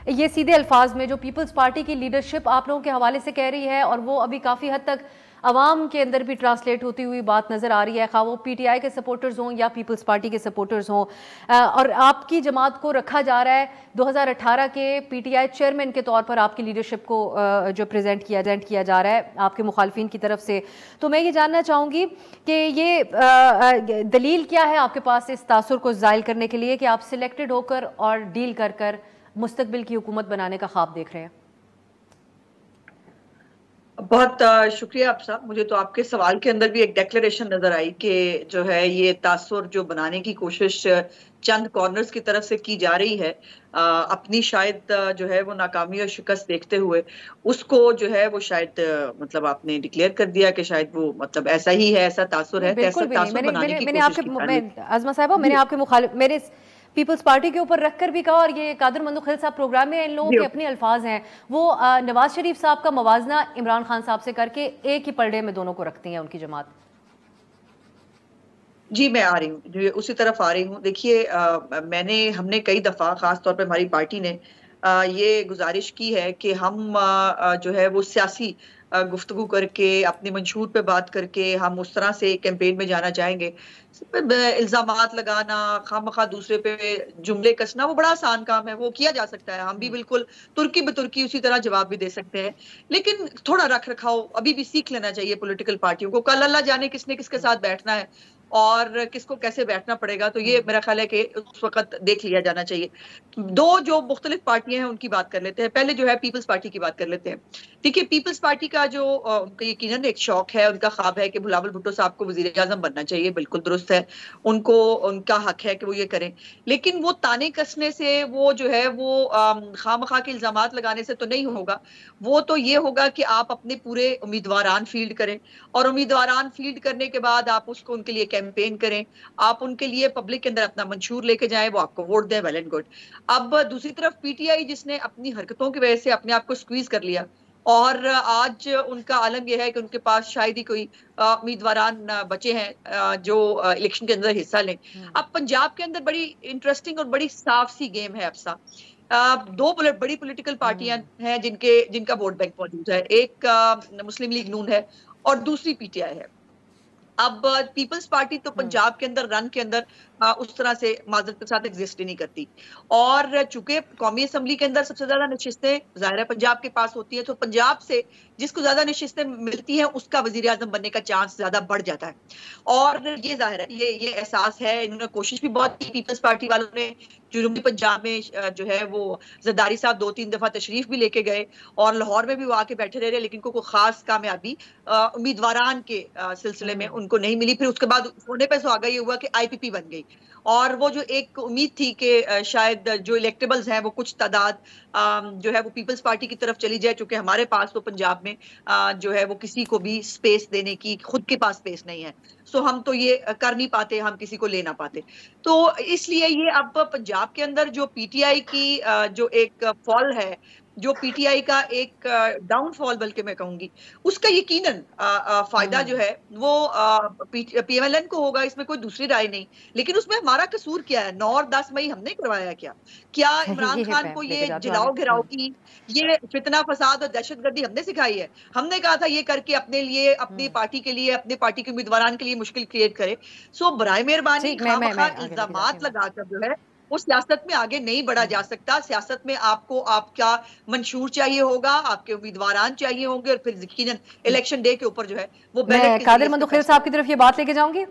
ये सीधे अल्फाज में जो पीपल्स पार्टी की लीडरशिप आप लोगों के हवाले से कह रही है और वो अभी काफ़ी हद तक अवाम के अंदर भी ट्रांसलेट होती हुई बात नज़र आ रही है, खा वो पीटीआई के सपोर्टर्स हों या पीपल्स पार्टी के सपोर्टर्स हों, और आपकी जमात को रखा जा रहा है 2018 के पीटीआई चेयरमैन के तौर पर आपकी लीडरशिप को जो प्रेजेंट किया जा रहा है आपके मुखालफिन की तरफ से। तो मैं ये जानना चाहूँगी कि ये दलील क्या है आपके पास इस तासुर को ज़ायल करने के लिए कि आप सिलेक्टेड होकर और डील कर कर मुस्तकबिल की हुकूमत बनाने का ख्वाब देख रहे हैं? बहुत शुक्रिया आप साहब। मुझे तो आपके सवाल के अंदर भी एक डेक्लेरेशन नजर आई कि जो है ये तासुर जो बनाने की कोशिश चंद कॉर्नर्स की तरफ से की जा रही है, अपनी शायद जो है वो नाकामी और शिकस्त देखते हुए उसको जो है वो शायद मतलब आपने डिक्लेयर कर दिया कि शायद वो मतलब ऐसा ही है, ऐसा तासुर है, बिल्कुल भी नहीं। तासुर बनाने की मैंने कोशिश आपके की जा रही है। आजमा साहबा, मैंने आपके मुखालिफ मेरे पीपल्स पार्टी के ऊपर रखकर भी कहा, और ये कादर मंदुखिल साहब प्रोग्राम में इन लोगों के अपने अल्फाज हैं, वो नवाज शरीफ साहब का मवाजना इमरान खान साहब से करके एक ही पलड़े में दोनों को रखती हैं उनकी जमात। जी, मैं आ रही हूँ, उसी तरफ आ रही हूँ। देखिए, हमने कई दफ़ा ख़ास तौर पे हमारी पार्टी ने ये गुज़ारिश की है कि हम जो है वो सियासी गुफ्तगू करके, अपने मंशूर पे बात करके हम उस तरह से कैंपेन में जाना चाहेंगे। इल्ज़ामात लगाना, खामख़ा दूसरे पे जुमले कसना वो बड़ा आसान काम है, वो किया जा सकता है। हम भी बिल्कुल तुर्की बतुर्की उसी तरह जवाब भी दे सकते हैं। लेकिन थोड़ा रख-रखाव अभी भी सीख लेना चाहिए पॉलिटिकल पार्टियों को। कल अल्लाह जाने किसने किसके साथ बैठना है और किसको कैसे बैठना पड़ेगा, तो ये मेरा ख्याल है कि उस वक़्त देख लिया जाना चाहिए। 2 जो मुख्तलिफ पार्टियाँ हैं उनकी बात कर लेते हैं। पहले जो है पीपल्स पार्टी की बात कर लेते हैं। देखिए, पीपल्स पार्टी का जो उनका यकीनन एक शौक है, उनका ख्वाब है कि बिलावल भुट्टो साहब को वज़ीर-ए-आज़म बनना चाहिए, बिल्कुल दुरुस्त है। उनको उनका हक है कि वो ये करें। लेकिन वो ताने कसने से, वो जो है वो खामख़ा के इल्ज़ामात लगाने से तो नहीं होगा। वो तो ये होगा कि आप अपने पूरे उम्मीदवारान फ़ील्ड करें और उम्मीदवारान फ़ील्ड करने के बाद आप उसको उनके लिए कैंपेन करें, आप उनके लिए पब्लिक के अंदर अपना मंशूर लेके जाएँ, वो आपको वोट दें, वेल एंड गुड। अब दूसरी तरफ पीटीआई जिसने अपनी हरकतों की वजह से अपने आप को स्क्वीज़ कर लिया और आज उनका आलम ये है कि उनके पास शायद ही कोई उम्मीदवारान बचे हैं जो इलेक्शन के अंदर हिस्सा लें। अब पंजाब के अंदर बड़ी इंटरेस्टिंग और बड़ी साफ-सी गेम है अब्सा। 2 बड़ी पॉलिटिकल पार्टियां हैं जिनका वोट बैंक मौजूद है। एक मुस्लिम लीग नून है और दूसरी पीटीआई है। अब पीपल्स पार्टी तो पंजाब के अंदर रन के अंदर उस तरह से माजरत के साथ एग्जिस्ट ही नहीं करती और चूंकि कौमी असम्बली के अंदर सबसे ज्यादा नशिस्तें जाहिर है पंजाब के पास होती है, तो पंजाब से जिसको ज्यादा नशिस्तें मिलती हैं उसका वजीर आजम बनने का चांस ज्यादा बढ़ जाता है। और ये जाहिर है, ये एहसास है। इन्होंने कोशिश भी बहुत की पीपल्स पार्टी वालों ने। जनूबी पंजाब में जो है वो जरदारी साहब 2-3 दफा तशरीफ भी लेके गए और लाहौर में भी वो आके बैठे रहे, लेकिन कोई खास कामयाबी उम्मीदवारान के सिलसिले में उनको नहीं मिली। फिर उसके बाद होने पे सुहागा ये हुआ कि आईपीपी बन गई और वो जो एक उम्मीद थी कि शायद जो इलेक्टेबल्स हैं वो कुछ तादाद जो है वो पीपल्स पार्टी की तरफ चली जाए, चूंकि हमारे पास तो पंजाब में जो है वो किसी को भी स्पेस देने की खुद के पास स्पेस नहीं है, सो हम तो ये कर नहीं पाते, हम किसी को ले ना पाते। तो इसलिए ये अब पंजाब के अंदर जो पीटीआई की जो एक फॉल है, जो पीटीआई का एक डाउनफॉल बल्कि मैं कहूंगी, उसका यकीनन फायदा जो है वो पीएमएलएन को होगा, इसमें कोई दूसरी राय नहीं। लेकिन उसमें हमारा कसूर क्या है? 9 और 10 मई हमने करवाया क्या इमरान खान को ये जलाओ घिराओ की, ये फितना फसाद और दहशतगर्दी हमने सिखाई है? हमने कहा था ये करके अपने लिए, अपनी पार्टी के लिए, अपने पार्टी के उम्मीदवार के लिए मुश्किल क्रिएट करे। सो बराए मेहरबानी खामखा इल्जामात लगाकर जो है वो सियासत में आगे नहीं बढ़ा जा सकता। सियासत में आपको आपका मंशूर चाहिए होगा, आपके उम्मीदवारान चाहिए होंगे और फिर यकीनन इलेक्शन डे के ऊपर जो है वो मैं कादिर मंदुखिल साहब की तरफ ये बात लेके जाऊंगी।